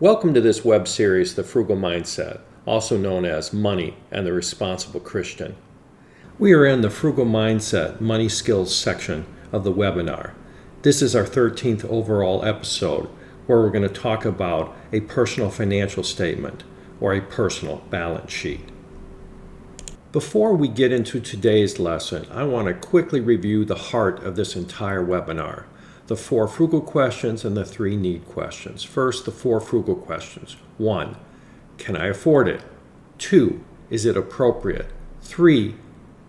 Welcome to this web series, The Frugal Mindset, also known as Money and the Responsible Christian. We are in the Frugal Mindset Money Skills section of the webinar. This is our 13th overall episode where we're going to talk about a personal financial statement or a personal balance sheet. Before we get into today's lesson, I want to quickly review the heart of this entire webinar. The 4 frugal questions and the 3 need questions. First, the 4 frugal questions. 1, can I afford it? 2, is it appropriate? 3,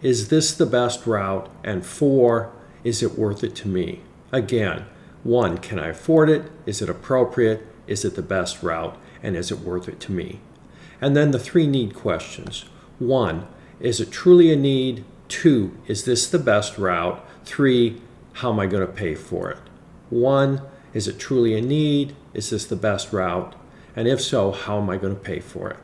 is this the best route? And 4, is it worth it to me? Again, 1, can I afford it? Is it appropriate? Is it the best route? And is it worth it to me? And then the 3 need questions. 1, is it truly a need? 2, is this the best route? 3, how am I going to pay for it? 1, is it truly a need? Is this the best route? And if so, how am I going to pay for it?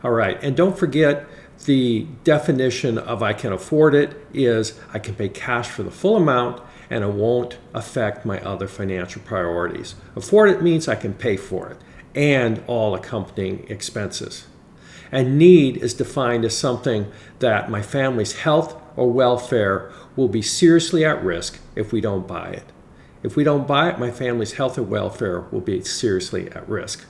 All right, and don't forget the definition of I can afford it is I can pay cash for the full amount and it won't affect my other financial priorities. Afford it means I can pay for it and all accompanying expenses. And need is defined as something that my family's health or welfare will be seriously at risk if we don't buy it. If we don't buy it, my family's health or welfare will be seriously at risk.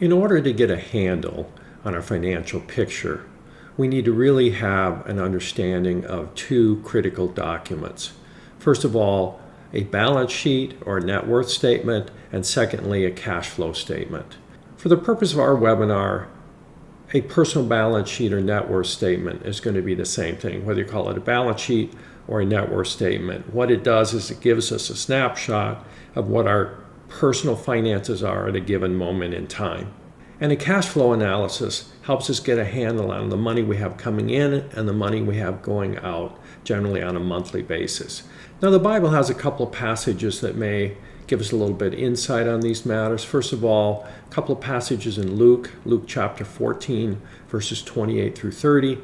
In order to get a handle on our financial picture, we need to really have an understanding of 2 critical documents. First of all, a balance sheet or net worth statement, and secondly, a cash flow statement. For the purpose of our webinar, a personal balance sheet or net worth statement is going to be the same thing, whether you call it a balance sheet or a net worth statement. What it does is it gives us a snapshot of what our personal finances are at a given moment in time. And a cash flow analysis helps us get a handle on the money we have coming in and the money we have going out, generally on a monthly basis. Now, the Bible has a couple of passages that may give us a little bit of insight on these matters. First of all, a couple of passages in Luke chapter 14, verses 28 through 30.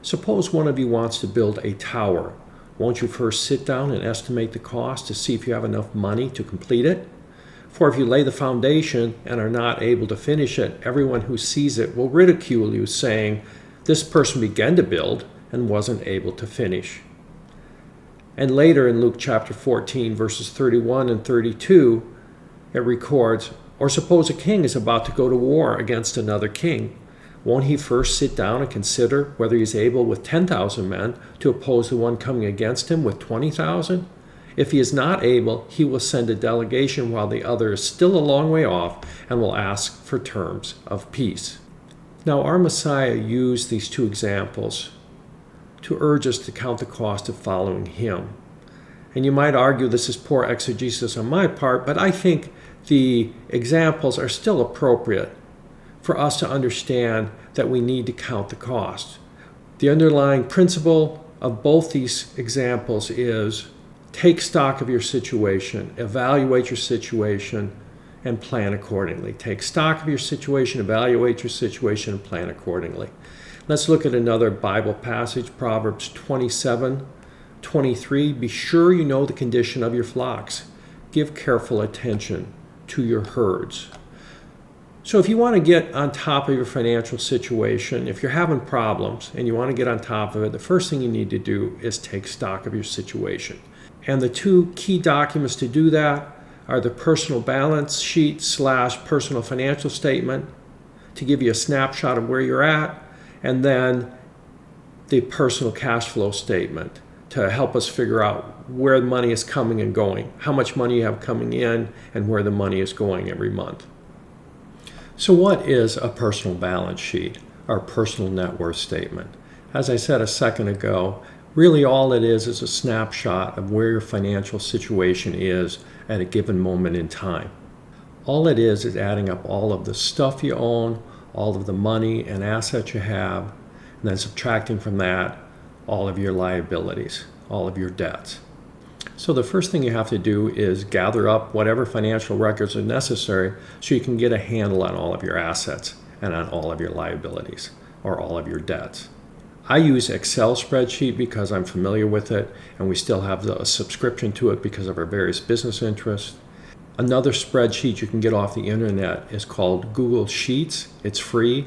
Suppose one of you wants to build a tower. Won't you first sit down and estimate the cost to see if you have enough money to complete it? For if you lay the foundation and are not able to finish it, everyone who sees it will ridicule you, saying, this person began to build and wasn't able to finish. And later in Luke chapter 14, verses 31 and 32, it records, or suppose a king is about to go to war against another king. Won't he first sit down and consider whether he's able with 10,000 men to oppose the one coming against him with 20,000? If he is not able, he will send a delegation while the other is still a long way off and will ask for terms of peace. Now, our Messiah used these 2 examples to urge us to count the cost of following him. And you might argue this is poor exegesis on my part, but I think the examples are still appropriate for us to understand that we need to count the cost. The underlying principle of both these examples is take stock of your situation, evaluate your situation, and plan accordingly. Take stock of your situation, evaluate your situation, and plan accordingly. Let's look at another Bible passage, Proverbs 27:23. Be sure you know the condition of your flocks. Give careful attention to your herds. So if you want to get on top of your financial situation, if you're having problems and you want to get on top of it, the first thing you need to do is take stock of your situation. And the 2 key documents to do that are the personal balance sheet / personal financial statement to give you a snapshot of where you're at, and then the personal cash flow statement to help us figure out where the money is coming and going, how much money you have coming in, and where the money is going every month. So what is a personal balance sheet or personal net worth statement? As I said a second ago, really all it is a snapshot of where your financial situation is at a given moment in time. All it is adding up all of the stuff you own, all of the money and assets you have, and then subtracting from that all of your liabilities, all of your debts. So the first thing you have to do is gather up whatever financial records are necessary so you can get a handle on all of your assets and on all of your liabilities or all of your debts. I use Excel spreadsheet because I'm familiar with it, and we still have a subscription to it because of our various business interests. Another spreadsheet you can get off the internet is called Google Sheets. It's free.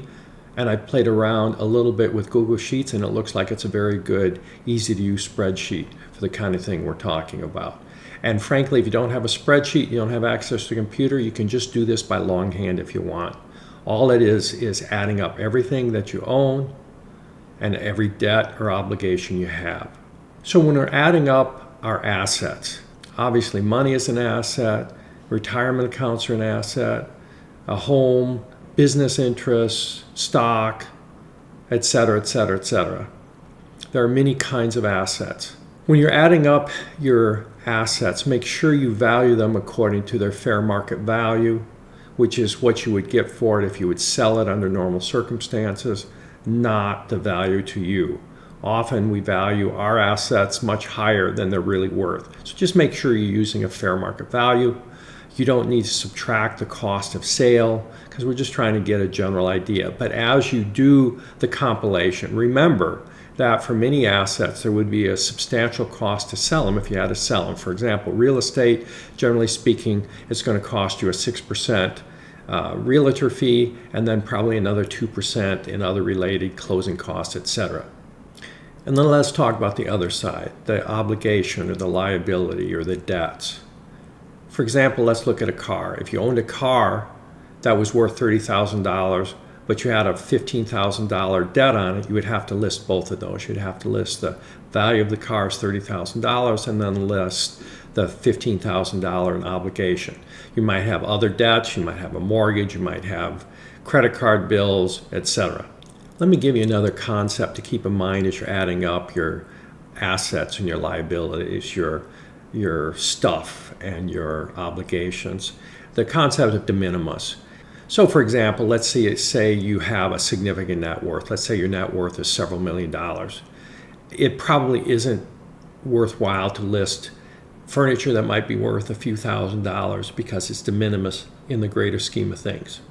And I played around a little bit with Google Sheets, and it looks like it's a very good, easy to use spreadsheet for the kind of thing we're talking about. And frankly, if you don't have a spreadsheet, you don't have access to a computer, you can just do this by longhand if you want. All it is adding up everything that you own and every debt or obligation you have. So when we're adding up our assets, obviously money is an asset, retirement accounts are an asset, a home, business interests, stock, etc., etc., etc. There are many kinds of assets. When you're adding up your assets, make sure you value them according to their fair market value, which is what you would get for it if you would sell it under normal circumstances, not the value to you. Often we value our assets much higher than they're really worth. So just make sure you're using a fair market value. You don't need to subtract the cost of sale because we're just trying to get a general idea. But as you do the compilation, remember that for many assets, there would be a substantial cost to sell them if you had to sell them. For example, real estate, generally speaking, it's going to cost you a 6% realtor fee and then probably another 2% in other related closing costs, etc. And then let's talk about the other side, the obligation or the liability or the debts. For example, let's look at a car. If you owned a car that was worth $30,000, but you had a $15,000 debt on it, you would have to list both of those. You'd have to list the value of the car as $30,000 and then list the $15,000 in obligation. You might have other debts, you might have a mortgage, you might have credit card bills, etc. Let me give you another concept to keep in mind as you're adding up your assets and your liabilities, your stuff and your obligations. The concept of de minimis. So for example, let's say you have a significant net worth. Let's say your net worth is several $1,000,000. It probably isn't worthwhile to list furniture that might be worth a few $1,000s because it's de minimis in the greater scheme of things.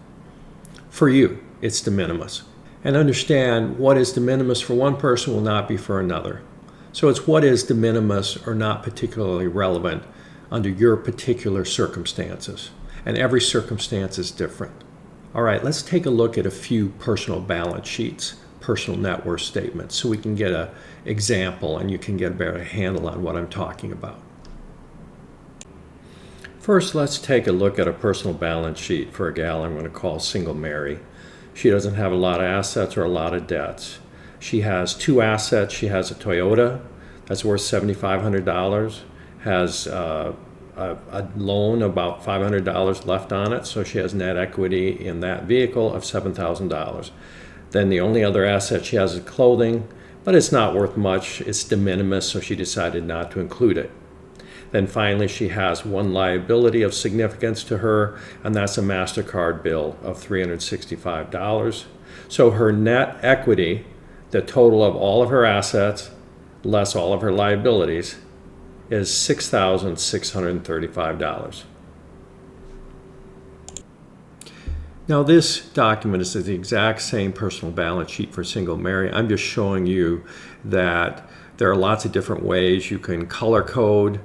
For you, it's de minimis. And understand what is de minimis for one person will not be for another. So it's what is de minimis or not particularly relevant under your particular circumstances. And every circumstance is different. All right, let's take a look at a few personal balance sheets, personal net worth statements, so we can get an example and you can get a better handle on what I'm talking about. First, let's take a look at a personal balance sheet for a gal I'm going to call Single Mary. She doesn't have a lot of assets or a lot of debts. She has two assets. She has a Toyota that's worth $7,500, has a loan about $500 left on it, so she has net equity in that vehicle of $7,000. Then the only other asset she has is clothing, but it's not worth much. It's de minimis, so she decided not to include it. Then finally, she has one liability of significance to her, and that's a MasterCard bill of $365. So her net equity, the total of all of her assets, less all of her liabilities, is $6,635. Now this document is the exact same personal balance sheet for Single Mary. I'm just showing you that there are lots of different ways you can color code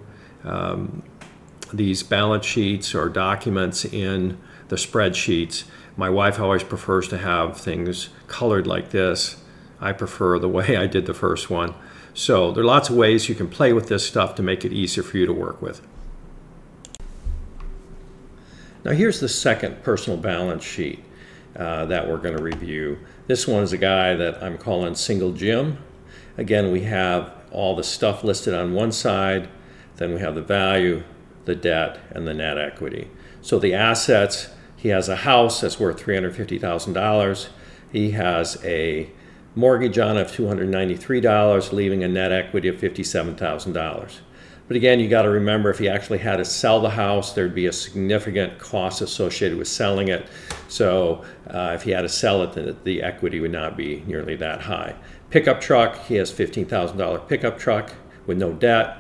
these balance sheets or documents in the spreadsheets. My wife always prefers to have things colored like this. I prefer the way I did the first one. So there are lots of ways you can play with this stuff to make it easier for you to work with. Now here's the second personal balance sheet that we're going to review. This one is a guy that I'm calling Single Jim. Again, we have all the stuff listed on one side, then we have the value, the debt, and the net equity. So the assets, he has a house that's worth $350,000. He has a mortgage on it of $293, leaving a net equity of $57,000. But again, you got to remember, if he actually had to sell the house, there'd be a significant cost associated with selling it. So if he had to sell it, the equity would not be nearly that high. Pickup truck, he has $15,000 pickup truck with no debt.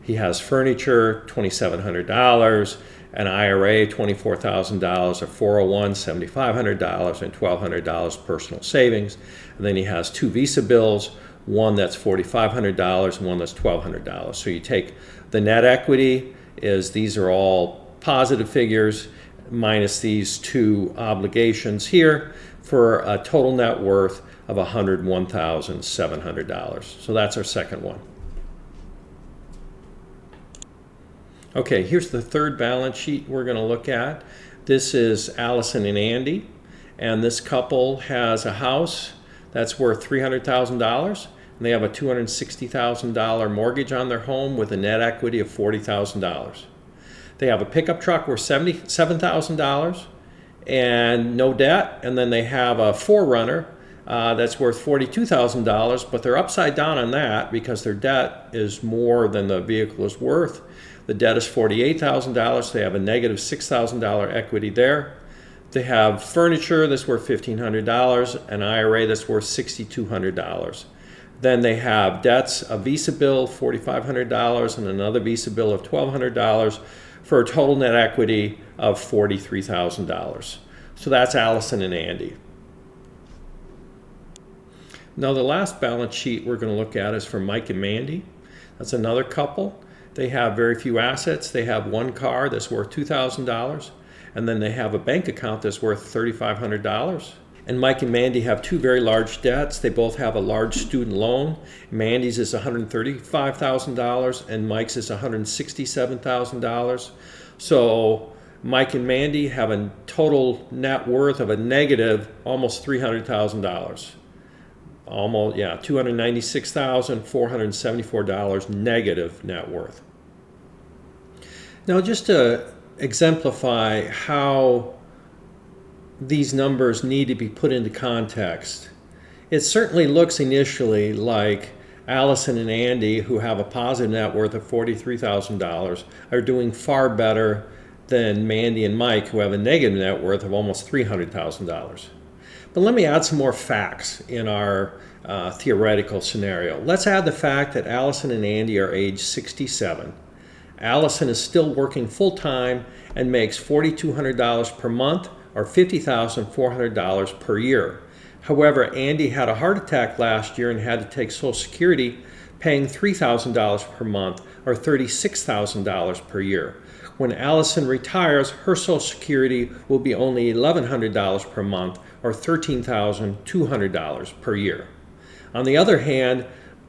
He has furniture, $2,700, an IRA, $24,000, a 401, $7,500, and $1,200 personal savings. And then he has two Visa bills, one that's $4,500 and one that's $1,200. So you take the net equity these are all positive figures minus these two obligations here for a total net worth of $101,700. So that's our second one. Okay, here's the third balance sheet we're going to look at. This is Allison and Andy, and this couple has a house that's worth $300,000, and they have a $260,000 mortgage on their home with a net equity of $40,000. They have a pickup truck worth $77,000 and no debt, and then they have a 4Runner that's worth $42,000, but they're upside down on that because their debt is more than the vehicle is worth. The debt is $48,000. They have a negative $6,000 equity there. They have furniture that's worth $1,500, an IRA that's worth $6,200. Then they have debts, a Visa bill, $4,500, and another Visa bill of $1,200 for a total net equity of $43,000. So that's Allison and Andy. Now the last balance sheet we're going to look at is for Mike and Mandy. That's another couple. They have very few assets. They have one car that's worth $2,000, and then they have a bank account that's worth $3,500. And Mike and Mandy have two very large debts. They both have a large student loan. Mandy's is $135,000 and Mike's is $167,000. So Mike and Mandy have a total net worth of a negative almost $300,000. Almost, yeah, $296,474 negative net worth. Now, just to exemplify how these numbers need to be put into context, it certainly looks initially like Allison and Andy, who have a positive net worth of $43,000, are doing far better than Mandy and Mike, who have a negative net worth of almost $300,000. But let me add some more facts in our theoretical scenario. Let's add the fact that Allison and Andy are age 67. Allison is still working full-time and makes $4,200 per month or $50,400 per year. However, Andy had a heart attack last year and had to take Social Security, paying $3,000 per month or $36,000 per year. When Allison retires, her Social Security will be only $1,100 per month or $13,200 per year. On the other hand,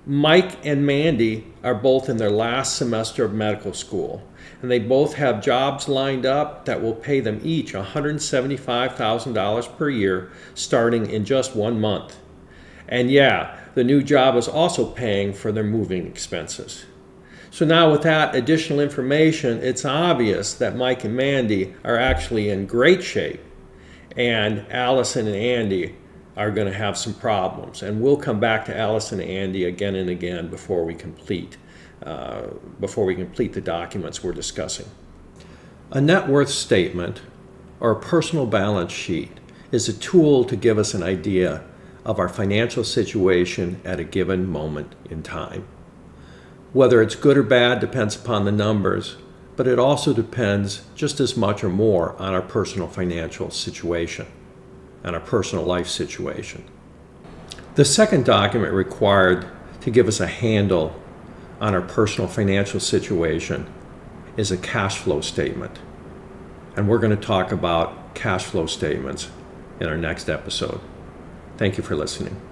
Mike and Mandy are both in their last semester of medical school, and they both have jobs lined up that will pay them each $175,000 per year starting in just 1 month. And yeah, the new job is also paying for their moving expenses. So now with that additional information, it's obvious that Mike and Mandy are actually in great shape, and Allison and Andy are going to have some problems. And we'll come back to Allison and Andy again and again before we complete the documents we're discussing. A net worth statement or a personal balance sheet is a tool to give us an idea of our financial situation at a given moment in time. Whether it's good or bad depends upon the numbers, but it also depends just as much or more on our personal financial situation and our personal life situation. The second document required to give us a handle on our personal financial situation is a cash flow statement. And we're going to talk about cash flow statements in our next episode. Thank you for listening.